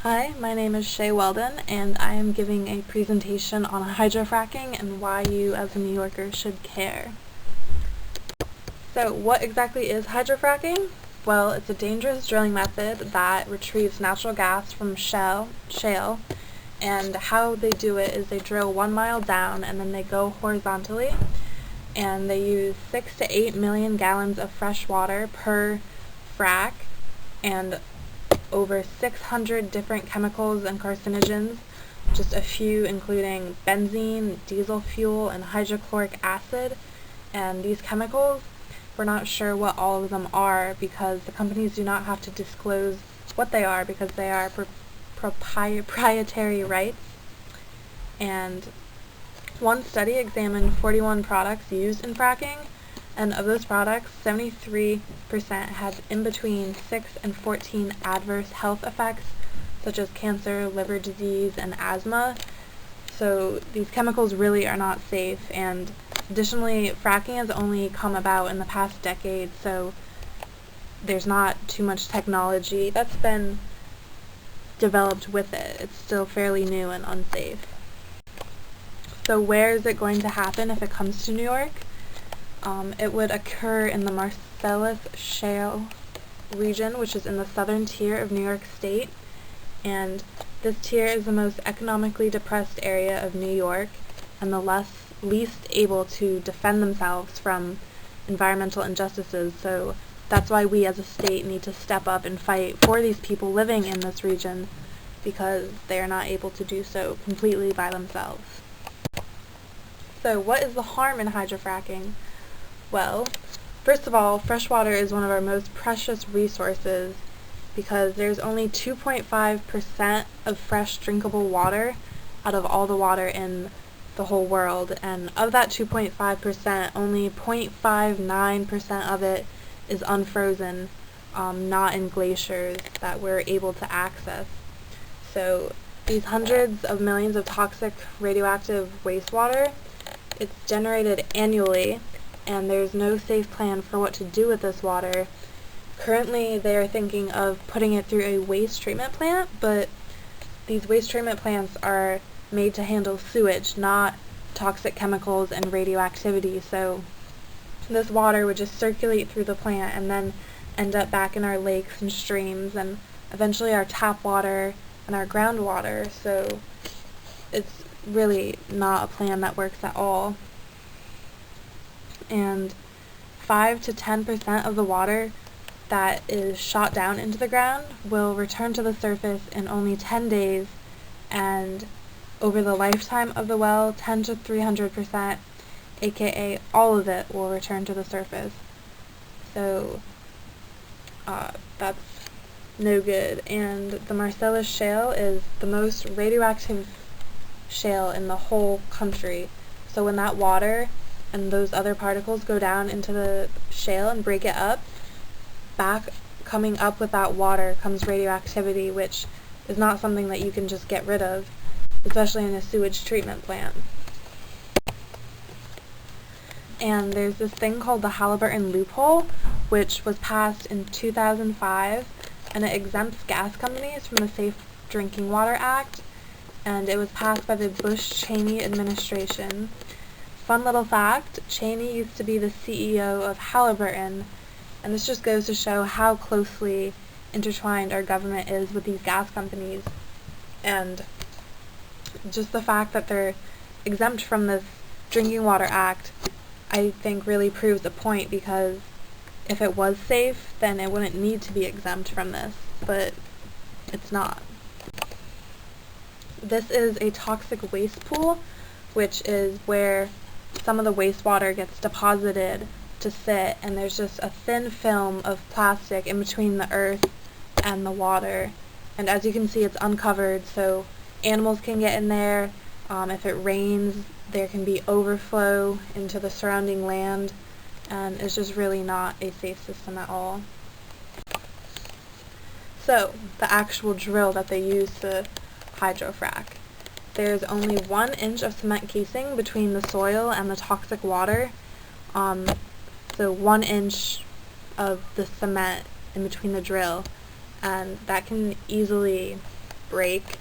Hi, my name is Shay Weldon, and I am giving a presentation on hydrofracking and why you as a New Yorker should care. So what exactly is hydrofracking? Well, it's a dangerous drilling method that retrieves natural gas from shale, and how they do it is they drill 1 mile down and then they go horizontally, and they use 6 to 8 million gallons of fresh water per frac, and over 600 different chemicals and carcinogens, just a few including benzene, diesel fuel, and hydrochloric acid. And these chemicals, we're not sure what all of them are because the companies do not have to disclose what they are because they are proprietary rights. And one study examined 41 products used in fracking, and of those products, 73% had in between 6 and 14 adverse health effects, such as cancer, liver disease, and asthma. So these chemicals really are not safe, and additionally, fracking has only come about in the past decade, so there's not too much technology that's been developed with it. It's still fairly new and unsafe. So where is it going to happen if it comes to New York? It would occur in the Marcellus Shale region, which is in the southern tier of New York State, and this tier is the most economically depressed area of New York and the least able to defend themselves from environmental injustices, so that's why we as a state need to step up and fight for these people living in this region because they are not able to do so completely by themselves. So what is the harm in hydrofracking? Well, first of all, fresh water is one of our most precious resources because there's only 2.5% of fresh drinkable water out of all the water in the whole world, and of that 2.5%, only 0.59% of it is unfrozen, not in glaciers that we're able to access. So these hundreds of millions of toxic radioactive wastewater, it's generated annually, and there's no safe plan for what to do with this water. Currently, they are thinking of putting it through a waste treatment plant, but these waste treatment plants are made to handle sewage, not toxic chemicals and radioactivity, so this water would just circulate through the plant and then end up back in our lakes and streams and eventually our tap water and our groundwater, so it's really not a plan that works at all. And 5 to 10% of the water that is shot down into the ground will return to the surface in only 10 days, and over the lifetime of the well, 10 to 300%, aka all of it, will return to the surface. So that's no good. And the Marcellus Shale is the most radioactive shale in the whole country. So when that water and those other particles go down into the shale and break it up, back coming up with that water comes radioactivity, which is not something that you can just get rid of, especially in a sewage treatment plant. And there's this thing called the Halliburton loophole, which was passed in 2005, and it exempts gas companies from the Safe Drinking Water Act, and it was passed by the Bush-Cheney administration. Fun little fact, Cheney used to be the CEO of Halliburton, and this just goes to show how closely intertwined our government is with these gas companies. And just the fact that they're exempt from this Drinking Water Act, I think really proves a point, because if it was safe, then it wouldn't need to be exempt from this, but it's not. This is a toxic waste pool, which is where some of the wastewater gets deposited to sit, and there's just a thin film of plastic in between the earth and the water. And as you can see, it's uncovered, so animals can get in there. If it rains, there can be overflow into the surrounding land, and it's just really not a safe system at all. So, the actual drill that they use to hydrofrack. There's only 1 inch of cement casing between the soil and the toxic water. So 1 inch of the cement in between the drill, and that can easily break.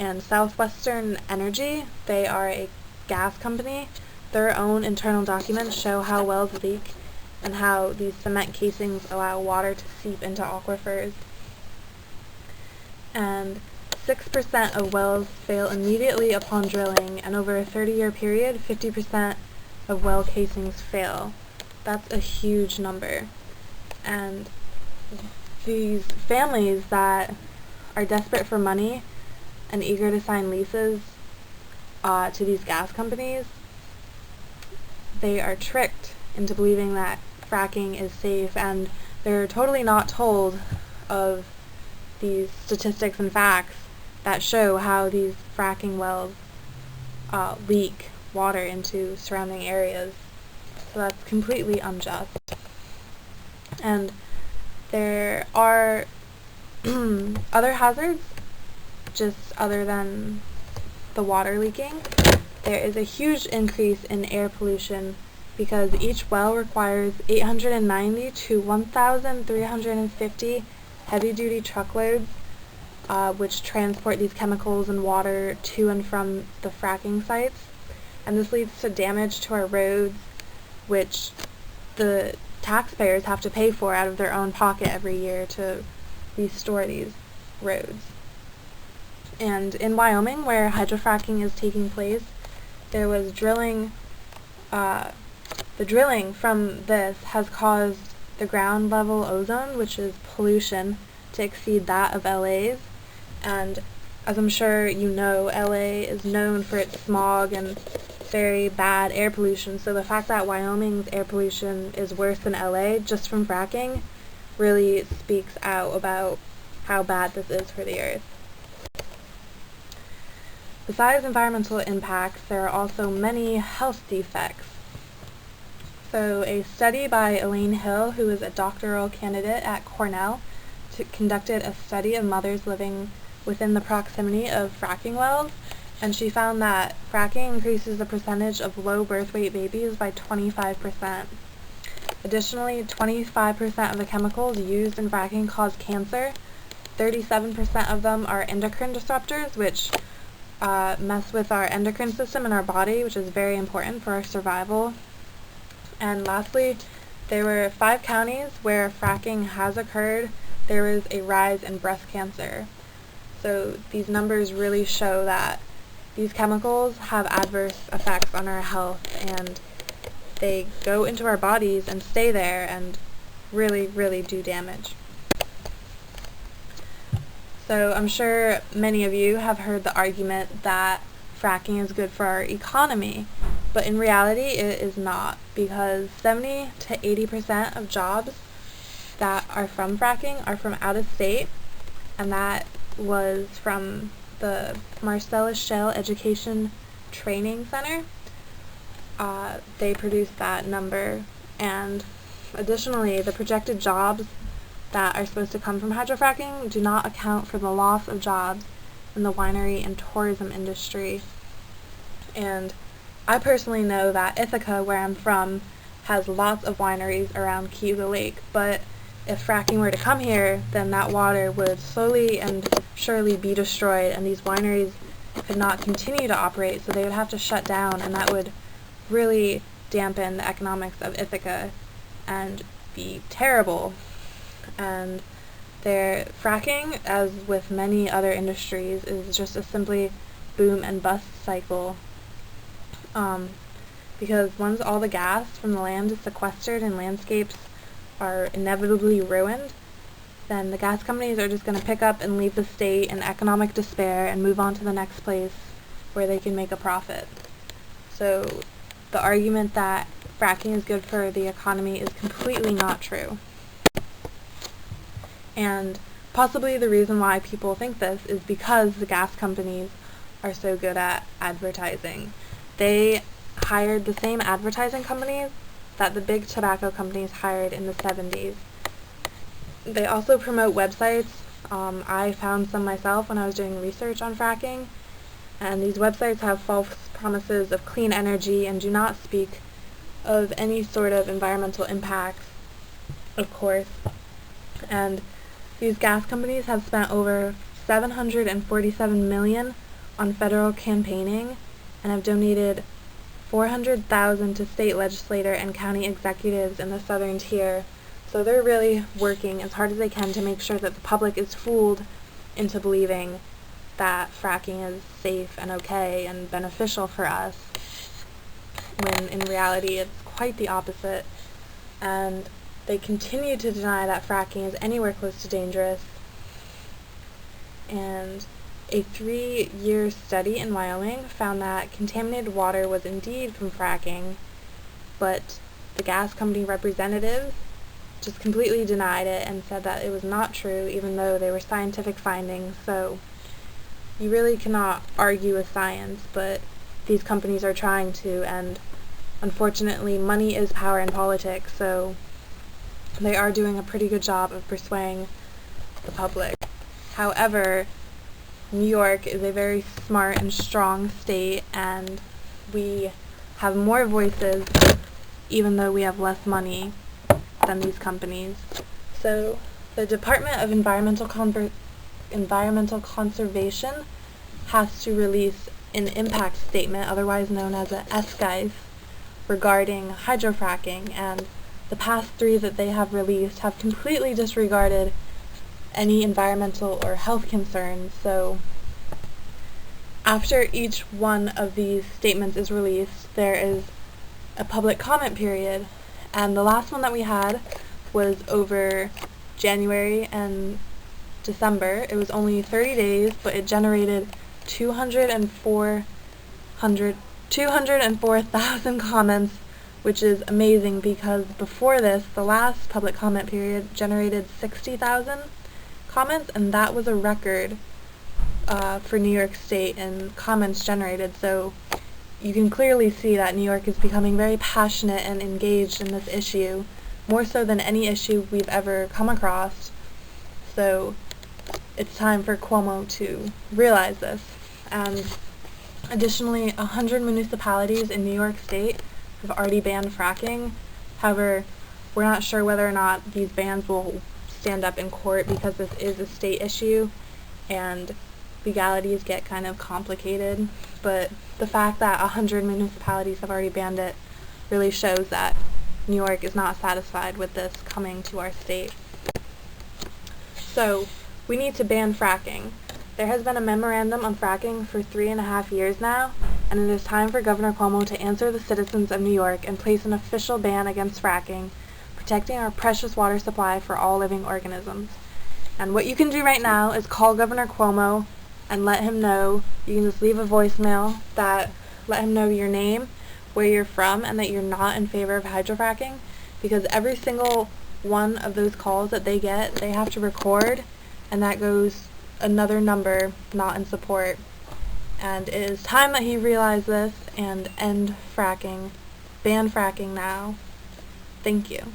And Southwestern Energy, they are a gas company. Their own internal documents show how wells leak and how these cement casings allow water to seep into aquifers. And 6% of wells fail immediately upon drilling, and over a 30-year period, 50% of well casings fail. That's a huge number. And these families that are desperate for money and eager to sign leases to these gas companies, they are tricked into believing that fracking is safe, and they're totally not told of these statistics and facts that show how these fracking wells leak water into surrounding areas. So that's completely unjust. And there are other hazards, just other than the water leaking. There is a huge increase in air pollution because each well requires 890 to 1,350 heavy-duty truckloads which transport these chemicals and water to and from the fracking sites. And this leads to damage to our roads, which the taxpayers have to pay for out of their own pocket every year to restore these roads. And in Wyoming, where hydrofracking is taking place, there was drilling. The drilling from this has caused the ground level ozone, which is pollution, to exceed that of LA's. And as I'm sure you know, LA is known for its smog and very bad air pollution. So the fact that Wyoming's air pollution is worse than LA just from fracking really speaks out about how bad this is for the earth. Besides environmental impacts, there are also many health defects. So a study by Elaine Hill, who is a doctoral candidate at Cornell, conducted a study of mothers living within the proximity of fracking wells, and she found that fracking increases the percentage of low birth weight babies by 25%. Additionally, 25% of the chemicals used in fracking cause cancer. 37% of them are endocrine disruptors, which mess with our endocrine system in our body, which is very important for our survival. And lastly, there were 5 counties where fracking has occurred. There was a rise in breast cancer. So these numbers really show that these chemicals have adverse effects on our health, and they go into our bodies and stay there and really, really do damage. So I'm sure many of you have heard the argument that fracking is good for our economy, but in reality it is not, because 70 to 80% of jobs that are from fracking are from out of state, and that was from the Marcellus Shale Education Training Center. They produced that number, and additionally the projected jobs that are supposed to come from hydrofracking do not account for the loss of jobs in the winery and tourism industry. And I personally know that Ithaca, where I'm from, has lots of wineries around Key Lake, but if fracking were to come here, then that water would slowly and surely be destroyed, and these wineries could not continue to operate, so they would have to shut down, and that would really dampen the economics of Ithaca and be terrible. And their fracking, as with many other industries, is just a simply boom and bust cycle. Because once all the gas from the land is sequestered and landscapes are inevitably ruined, then the gas companies are just going to pick up and leave the state in economic despair and move on to the next place where they can make a profit. So the argument that fracking is good for the economy is completely not true. And possibly the reason why people think this is because the gas companies are so good at advertising. They hired the same advertising companies that the big tobacco companies hired in the 70s. They also promote websites. I found some myself when I was doing research on fracking, and these websites have false promises of clean energy and do not speak of any sort of environmental impacts, of course. And these gas companies have spent over $747 million on federal campaigning and have donated $400,000 to state legislator and county executives in the southern tier. So they're really working as hard as they can to make sure that the public is fooled into believing that fracking is safe and okay and beneficial for us, when in reality it's quite the opposite. And they continue to deny that fracking is anywhere close to dangerous. And a 3-year study in Wyoming found that contaminated water was indeed from fracking, but the gas company representatives just completely denied it and said that it was not true, even though they were scientific findings. So you really cannot argue with science, but these companies are trying to, and unfortunately money is power in politics, so they are doing a pretty good job of persuading the public. However, New York is a very smart and strong state, and we have more voices even though we have less money than these companies. So the Department of Environmental Conservation has to release an impact statement, otherwise known as an SGIS, regarding hydrofracking, and the past 3 that they have released have completely disregarded any environmental or health concerns. So after each one of these statements is released, there is a public comment period, and the last one that we had was over January and December. It was only 30 days, but it generated 204,000 comments, which is amazing because before this, the last public comment period generated 60,000 comments, and that was a record for New York State in comments generated. So you can clearly see that New York is becoming very passionate and engaged in this issue, more so than any issue we've ever come across. So it's time for Cuomo to realize this. And additionally, 100 municipalities in New York State have already banned fracking. However, we're not sure whether or not these bans will stand up in court because this is a state issue and legalities get kind of complicated. But the fact that 100 municipalities have already banned it really shows that New York is not satisfied with this coming to our state. So we need to ban fracking. There has been a memorandum on fracking for 3.5 years now, and it is time for Governor Cuomo to answer the citizens of New York and place an official ban against fracking, protecting our precious water supply for all living organisms. And what you can do right now is call Governor Cuomo and let him know. You can just leave a voicemail that let him know your name, where you're from, and that you're not in favor of hydrofracking, because every single one of those calls that they get, they have to record, and that goes another number not in support. And it is time that he realize this and end fracking. Ban fracking now. Thank you.